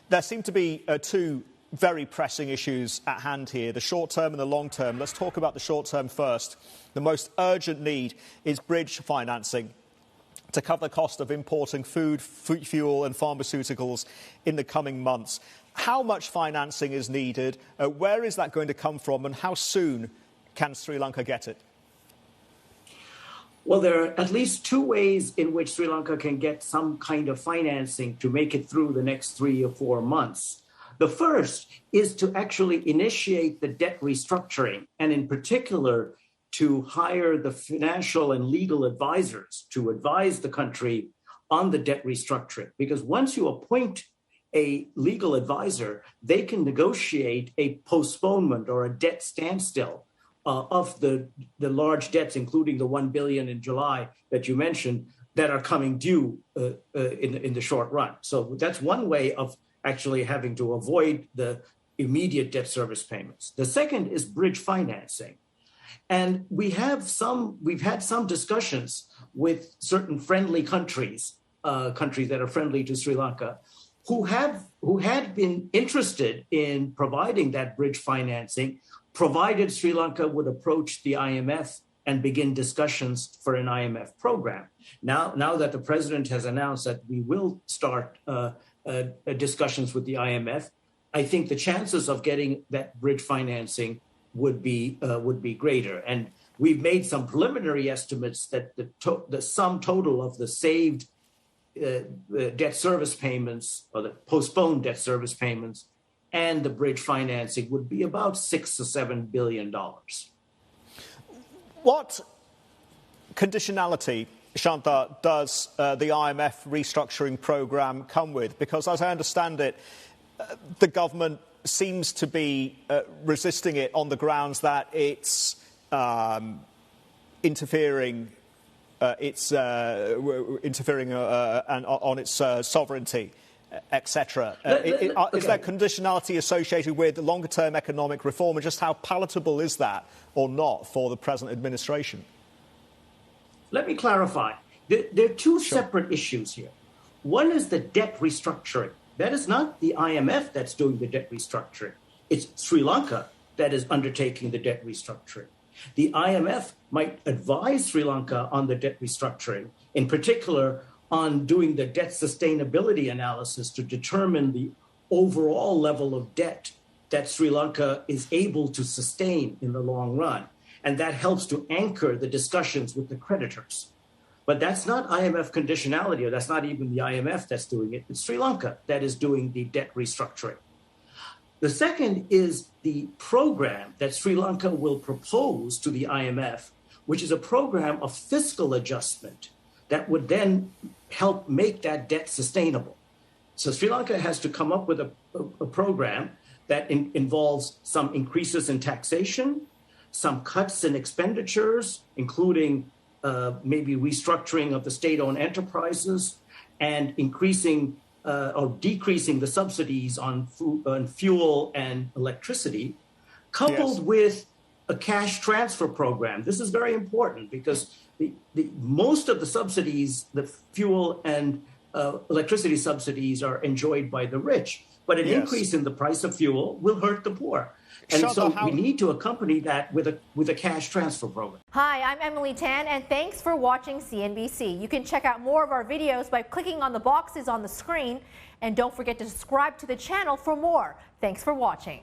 There seem to be two very pressing issues at hand here, the short term and the long term. Let's talk about the short term first. The most urgent need is bridge financing to cover the cost of importing food, fuel and pharmaceuticals in the coming months. How much financing is needed? Where is that going to come from, and how soon can Sri Lanka get it? Well, there are at least two ways in which Sri Lanka can get some kind of financing to make it through the next 3 or 4 months. The first is to actually initiate the debt restructuring, and in particular, to hire the financial and legal advisors to advise the country on the debt restructuring. Because once you appoint a legal advisor, they can negotiate a postponement or a debt standstill of the large debts, including the $1 billion in July that you mentioned, that are coming due in the short run. So that's one way of actually having to avoid the immediate debt service payments. The second is bridge financing. And we've had some discussions with certain friendly countries, countries that are friendly to Sri Lanka, who had been interested in providing that bridge financing, provided Sri Lanka would approach the IMF and begin discussions for an IMF program. Now that the president has announced that we will start discussions with the IMF, I think the chances of getting that bridge financing would be greater. And we've made some preliminary estimates that the sum total of the saved debt service payments, or the postponed debt service payments, and the bridge financing would be about $6 to $7 billion. What conditionality, Shanta, does the IMF restructuring program come with? Because as I understand it, the government seems to be resisting it on the grounds that it's interfering on its sovereignty, etc. Is there conditionality associated with longer-term economic reform, and just how palatable is that or not for the present administration? Let me clarify. There are two separate issues here. One is the debt restructuring. That is not the IMF that's doing the debt restructuring. It's Sri Lanka that is undertaking the debt restructuring. The IMF might advise Sri Lanka on the debt restructuring, in particular on doing the debt sustainability analysis to determine the overall level of debt that Sri Lanka is able to sustain in the long run. And that helps to anchor the discussions with the creditors. But that's not IMF conditionality, or that's not even the IMF that's doing it. It's Sri Lanka that is doing the debt restructuring. The second is the program that Sri Lanka will propose to the IMF, which is a program of fiscal adjustment that would then help make that debt sustainable. So Sri Lanka has to come up with a program that involves some increases in taxation, some cuts in expenditures, including maybe restructuring of the state-owned enterprises, and increasing or decreasing the subsidies on fuel and electricity, coupled with a cash transfer program. This is very important because most of the subsidies, the fuel and electricity subsidies, are enjoyed by the rich. But an increase in the price of fuel will hurt the poor. And so we need to accompany that with a cash transfer program. Hi, I'm Emily Tan, and thanks for watching CNBC. You can check out more of our videos by clicking on the boxes on the screen. And don't forget to subscribe to the channel for more. Thanks for watching.